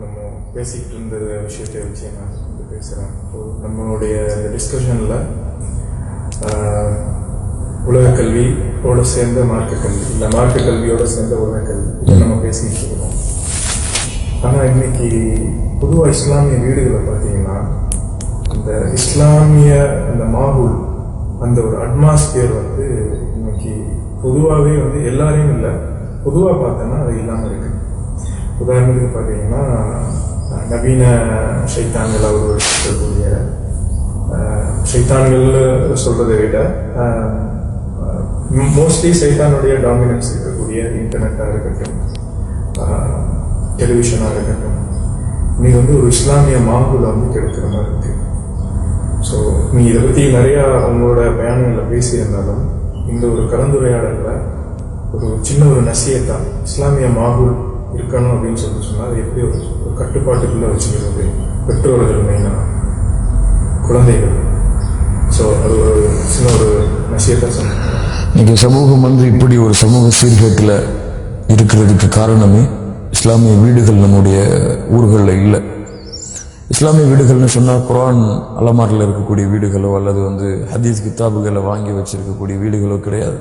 நம்ம பேசிக்கிட்டு இருந்த விஷயத்தை வச்சு நான் வந்து பேசுகிறேன். நம்மளுடைய டிஸ்கஷனில் உலக கல்வியோட சேர்ந்த மார்க்க கல்வி, இல்லை மார்க்க கல்வியோட சேர்ந்த உலக கல்வி இதை நம்ம பேசிக்கிட்டு இருக்கோம். ஆனால் இன்னைக்கு பொதுவாக இஸ்லாமிய வீடுகளை பார்த்தீங்கன்னா அந்த இஸ்லாமிய அந்த மாஹூல், அந்த ஒரு அட்மாஸ்பியர் வந்து இன்னைக்கு பொதுவாகவே வந்து எல்லாரையும் இல்லை, பொதுவாக பார்த்தோன்னா அது இல்லாமல் இருக்கு. உதாரணத்துக்கு பார்த்தீங்கன்னா நவீன சைத்தான்கள் அவர் இருக்கக்கூடிய சைத்தான்கள் சொல்றதை விட மோஸ்ட்லி சைத்தானுடைய டாமினன்ஸ் இருக்கக்கூடிய இன்டர்நெட்டாக இருக்கட்டும், டெலிவிஷனாக இருக்கட்டும், இன்னைக்கு வந்து ஒரு இஸ்லாமிய மாஹூலை வந்து கெடுக்கிற மாதிரி இருக்கு. ஸோ நீ இதை பற்றி நிறையா உங்களோட பயணங்களில் பேசியிருந்தாலும் இந்த ஒரு கலந்துரையாடலில் ஒரு சின்ன ஒரு நசியத்தா இஸ்லாமிய மாஹூல் இருக்கணும் அப்படின்னு சொன்னால் அது எப்படி ஒரு கட்டுப்பாட்டுக்குள்ளே வச்சுக்கிறது, பெற்றோர்கள் மெயினாக, குழந்தைகள். ஸோ அது ஒரு சின்ன ஒரு நசியத்தா சொன்னாங்க. இன்னைக்கு சமூகம் வந்து இப்படி ஒரு சமூக சீர்கேட்டில் இருக்கிறதுக்கு காரணமே இஸ்லாமிய வீடுகள் நம்முடைய ஊர்களில் இல்லை. இஸ்லாமிய வீடுகள்னு சொன்னால் குர்ஆன் அலமாரில் இருக்கக்கூடிய வீடுகளோ அல்லது வந்து ஹதீஸ் கிதாபுகளை வாங்கி வச்சிருக்கக்கூடிய வீடுகளோ கிடையாது.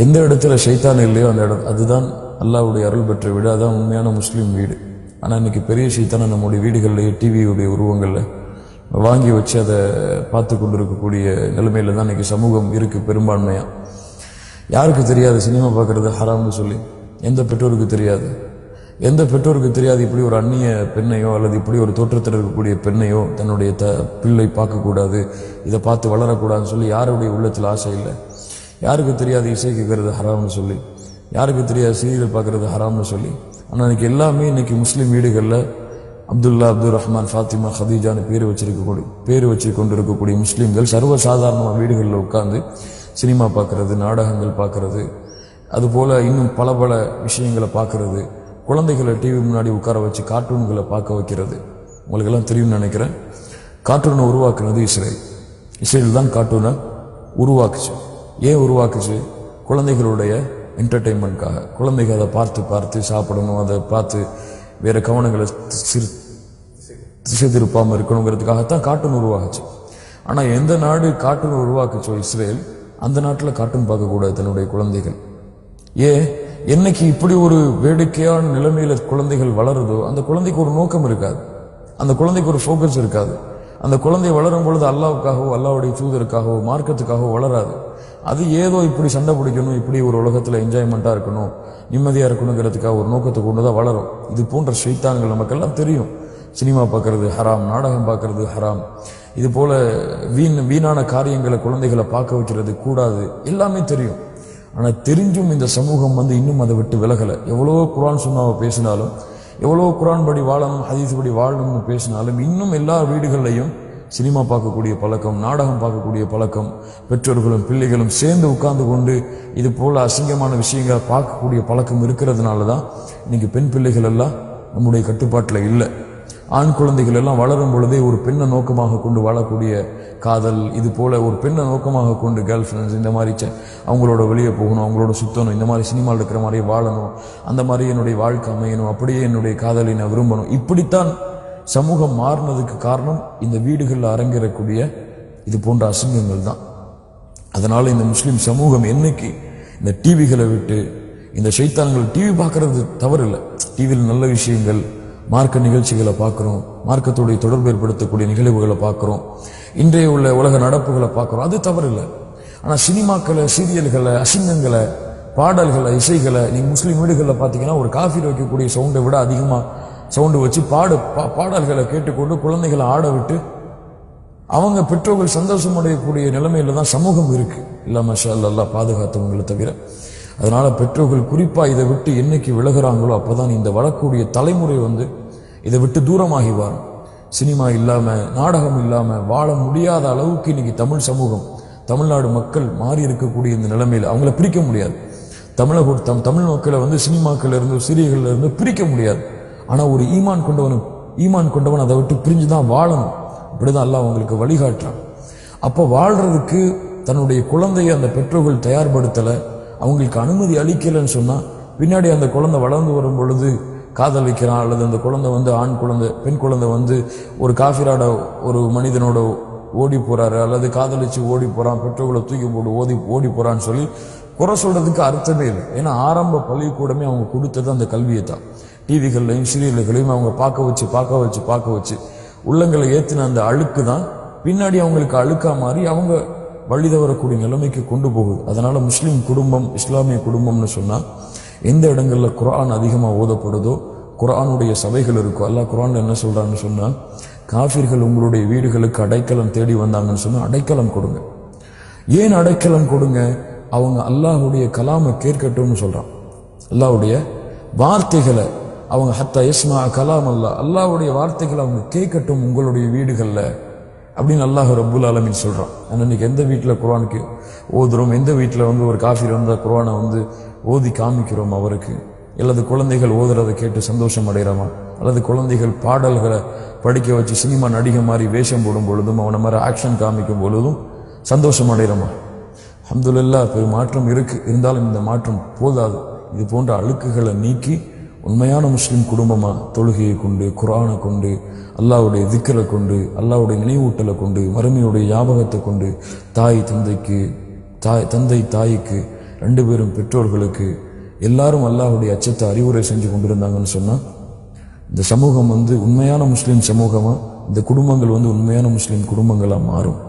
எந்த இடத்துல ஷைத்தான் இல்லையோ அந்த இடம், அதுதான் அல்லாஹ்வுடைய அருள் பெற்ற வீடு, அதுதான் உண்மையான முஸ்லீம் வீடு. ஆனால் இன்னைக்கு பெரிய ஷைத்தானை நம்முடைய வீடுகளிலேயே டிவியுடைய உருவங்களில் வாங்கி வச்சு அதை பார்த்து கொண்டு இருக்கக்கூடிய நிலைமையில தான் இன்னைக்கு சமூகம் இருக்குது பெரும்பான்மையாக. யாருக்கு தெரியாது சினிமா பார்க்குறது ஹராம்னு சொல்லி? எந்த பெற்றோருக்கு தெரியாது? எந்த பெற்றோருக்கு தெரியாது இப்படி ஒரு அந்நிய பெண்ணையோ அல்லது இப்படி ஒரு தோற்றத்தில் இருக்கக்கூடிய பெண்ணையோ தன்னுடைய பிள்ளை பார்க்கக்கூடாது, இதை பார்த்து வளரக்கூடாதுன்னு சொல்லி யாருடைய உள்ளத்தில் ஆசை இல்லை? யாருக்கு தெரியாது இசை கேட்கறது ஹராம்னு சொல்லி? யாருக்கு தெரியாது சீரியல் பார்க்கறது ஹராம்னு சொல்லி? ஆனால் இன்னைக்கு எல்லாமே இன்னைக்கு முஸ்லீம் வீடுகளில் அப்துல்லா, அப்துல் ரஹ்மான், ஃபாத்திமா, ஹதீஜான்னு பேர் வச்சு கொண்டு இருக்கக்கூடிய முஸ்லீம்கள் சர்வசாதாரணமாக வீடுகளில் உட்கார்ந்து சினிமா பார்க்கறது, நாடகங்கள் பார்க்கறது, அதுபோல் இன்னும் பல பல விஷயங்களை பார்க்கறது, குழந்தைகளை டிவி முன்னாடி உட்கார வச்சு கார்ட்டூன்களை பார்க்க வைக்கிறது. உங்களுக்கெல்லாம் தெரியும்னு நினைக்கிறேன். கார்ட்டூனை உருவாக்குனது இஸ்ரேல் தான் கார்ட்டூனை உருவாக்குச்சு. ஏன் உருவாக்குச்சு? குழந்தைகளுடைய என்டர்டெயின்மெண்ட்காக. குழந்தைகள் அதை பார்த்து பார்த்து சாப்பிடணும், அதை பார்த்து வேறு கவனங்களை திசை திருப்பாமல் இருக்கணுங்கிறதுக்காகத்தான் கார்ட்டூன் உருவாக்குச்சு. ஆனால் எந்த நாடு கார்ட்டூன் உருவாக்குச்சோ இஸ்ரேல், அந்த நாட்டில் கார்ட்டூன் பார்க்கக்கூடாது தன்னுடைய குழந்தைகள். ஏன்? என்னைக்கு இப்படி ஒரு வேடிக்கையான நிலைமையில குழந்தைகள் வளருதோ அந்த குழந்தைக்கு ஒரு நோக்கம் இருக்காது, அந்த குழந்தைக்கு ஒரு ஃபோக்கஸ் இருக்காது. அந்த குழந்தை வளரும் பொழுது அல்லாஹ்வுக்காகவோ அல்லாஹ்வுடைய தூதருக்காகவோ மார்க்கத்துக்காகவோ வளராது. அது ஏதோ இப்படி சண்டை பிடிக்கணும், இப்படி ஒரு உலகத்தில் என்ஜாய்மெண்ட்டாக இருக்கணும், நிம்மதியாக இருக்கணுங்கிறதுக்காக ஒரு நோக்கத்தை கொண்டு தான் வளரும். இது போன்ற ஷைத்தான்கள் நமக்கெல்லாம் தெரியும். சினிமா பார்க்கறது ஹராம், நாடகம் பார்க்கறது ஹராம், இது போல வீணான காரியங்களை குழந்தைகளை பார்க்க வைக்கிறது கூடாது, எல்லாமே தெரியும். ஆனால் தெரிஞ்சும் இந்த சமூகம் வந்து இன்னும் அதை விட்டு விலகலை. எவ்வளவோ குர்ஆன் சுன்னாவை பேசினாலும், எவ்வளவோ குர்ஆன் படி வாழணும், ஹதீஸ் படி வாழணும்னு பேசினாலும், இன்னும் எல்லா வீடுகள்லையும் சினிமா பார்க்கக்கூடிய பழக்கம், நாடகம் பார்க்கக்கூடிய பழக்கம், பெற்றோர்களும் பிள்ளைகளும் சேர்ந்து உட்கார்ந்து கொண்டு இது போல அசிங்கமான விஷயங்களை பார்க்கக்கூடிய பழக்கம் இருக்கிறதுனால தான் இன்னைக்கு பெண் பிள்ளைகள் எல்லாம் நம்முடைய கட்டுப்பாட்டில் இல்லை. ஆண் குழந்தைகள் எல்லாம் வளரும் பொழுதே ஒரு பெண்ணை நோக்கமாக கொண்டு வாழக்கூடிய காதல், இது போல ஒரு பெண்ணை நோக்கமாக கொண்டு கேர்ள் ஃப்ரெண்ட்ஸ் இந்த மாதிரி அவங்களோட வெளியே போகணும், அவங்களோட சுத்தணும், இந்த மாதிரி சினிமாவில் இருக்கிற மாதிரி வாழணும், அந்த மாதிரி என்னுடைய வாழ்க்கை அமையணும், அப்படியே என்னுடைய காதலை நான் விரும்பணும், இப்படித்தான் சமூகம் மாறினதுக்கு காரணம் இந்த வீடுகளில் அரங்கேறக்கூடிய இது போன்ற அசிங்கங்கள் தான். அதனால இந்த முஸ்லீம் சமூகம் என்னைக்கு இந்த டிவிகளை விட்டு, இந்த ஷைத்தான்கள் டிவி பார்க்கறது தவறு இல்லை, டிவியில் நல்ல விஷயங்கள் மார்க்க நிகழ்ச்சிகளை பார்க்குறோம், மார்க்கத்துடைய தொடர்பு ஏற்படுத்தக்கூடிய நிகழ்வுகளை பார்க்குறோம், இன்றைய உள்ள உலக நடப்புகளை பார்க்குறோம், அது தவறு இல்லை. ஆனால் சினிமாக்களை, சீரியல்களை, அசிங்கங்களை, பாடல்களை, இசைகளை நீங்கள் முஸ்லீம் வீடுகளில் பார்த்தீங்கன்னா ஒரு காஃபி வைக்கக்கூடிய சவுண்டை விட அதிகமாக சவுண்டு வச்சு பாடல்களை கேட்டுக்கொண்டு குழந்தைகளை ஆட விட்டு அவங்க பெற்றோர்கள் சந்தோஷம் அடையக்கூடிய நிலைமையில தான் சமூகம் இருக்கு. இல்ல மாஷா அல்லாஹ் பாதுகாத்தவங்களை தவிர. அதனால பெற்றோர்கள் குறிப்பா இதை விட்டு என்னைக்கு விலகுறாங்களோ அப்பதான் இந்த வரக்கூடிய தலைமுறை வந்து இதை விட்டு தூரமாகி வரும். சினிமா இல்லாம, நாடகம் இல்லாம வாழ முடியாத அளவுக்கு இன்னைக்கு தமிழ் சமூகம், தமிழ்நாடு மக்கள் மாறி இருக்கக்கூடிய இந்த நிலைமையில அவங்கள பிரிக்க முடியாது. தமிழ் மக்களை வந்து சினிமாக்கள் இருந்து, சீரியல்கள்ல இருந்து பிரிக்க முடியாது. ஆனா ஒரு ஈமான் கொண்டவன் அதை விட்டு பிரிஞ்சுதான் வாழணும். அப்படிதான் அல்லாஹ் அவங்களுக்கு வழிகாட்டுறான். அப்ப வாழ்றதுக்கு தன்னுடைய குழந்தைய அந்த பெற்றோர்கள் தயார்படுத்தல, அவங்களுக்கு அனுமதி அளிக்கலன்னு சொன்னா பின்னாடி அந்த குழந்தை வளர்ந்து வரும் பொழுது காதலிக்கிறான், அல்லது அந்த குழந்தை வந்து ஆண் குழந்தை பெண் குழந்தை வந்து ஒரு காஃபிராட ஒரு மனிதனோட ஓடி போறாரு, அல்லது காதலிச்சு ஓடி போறான், பெற்றோர்களை தூக்கி போட்டு ஓடி போறான்னு சொல்லி குறை சொல்றதுக்கு அர்த்தமே இல்லை. ஏன்னா ஆரம்ப பள்ளிக்கூடமே அவங்க கொடுத்தது அந்த கல்வியை தான். டிவிகள்லையும் சீரியல்களையும் அவங்க பார்க்க வச்சு உள்ளங்களை ஏற்றின அந்த அழுக்கு தான் பின்னாடி அவங்களுக்கு அழுக்கா மாறி அவங்க வழி தவறக்கூடிய நிலைமைக்கு கொண்டு போகுது. அதனால முஸ்லீம் குடும்பம், இஸ்லாமிய குடும்பம்னு சொன்னா எந்த இடங்கள்ல குர்ஆன் அதிகமாக ஓதப்படுதோ, குர்ஆனுடைய சபைகள் இருக்கோ, அல்லாஹ் குர்ஆன்ல என்ன சொல்றான்னு சொன்னா, காஃபிர்கள் உங்களுடைய வீடுகளுக்கு அடைக்கலம் தேடி வந்தாங்கன்னு சொன்னா அடைக்கலம் கொடுங்க. ஏன் அடைக்கலம் கொடுங்க? அவங்க அல்லாஹ்வுடைய கலாமை கேட்கட்டும்னு சொல்றான். அல்லாஹ்வுடைய வார்த்தைகளை அவங்க ஹத்தா யஸ்மா கலாம் அல்லாஹ்வுடைய வார்த்தைகளை அவங்க கேட்கட்டும் உங்களுடைய வீடுகள்ல அப்படின்னு அல்லாஹ் ரப்புல் ஆலமீன் சொல்றான். ஆனால் இன்னைக்கு எந்த வீட்டில் குர்ஆனுக்கு ஓதுறோம், எந்த வீட்டில் வந்து ஒரு காஃபிர் வந்தால் குர்ஆனை வந்து ஓதி காமிக்கிறோம் அவருக்கு, அல்லது குழந்தைகள் ஓதுறதை கேட்டு சந்தோஷம் அடைகிறோமா, அல்லது குழந்தைகள் பாடல்களை படிக்க வச்சு சினிமா நடிகை மாதிரி வேஷம் போடும் பொழுதும் அவனை மாதிரி ஆக்ஷன் காமிக்கும் பொழுதும் சந்தோஷம் அடைகிறோமா? அல்ஹம்துலில்லாஹ் பெரும் மாற்றம் இருக்கு. இருந்தாலும் இந்த மாற்றம் போதாது. இது போன்ற அழுக்குகளை நீக்கி உண்மையான முஸ்லிம் குடும்பமா தொழுகையை கொண்டு, குர்ஆனை கொண்டு, அல்லாஹ்வுடைய திக்ரை கொண்டு, அல்லாஹ்வுடைய நினைவூட்டலை கொண்டு, மறுமையுடைய ஞாபகத்தை கொண்டு, தந்தை தாய்க்கு 2 பேரும் பெற்றோர்களுக்கு எல்லாரும் அல்லாஹ்வுடைய அச்சத்தை அறிவுரை செஞ்சு கொண்டிருந்தாங்கன்னு சொன்னா இந்த சமூகம் வந்து உண்மையான முஸ்லிம் சமூகமா, இந்த குடும்பங்கள் வந்து உண்மையான முஸ்லிம் குடும்பங்களா மாறும்.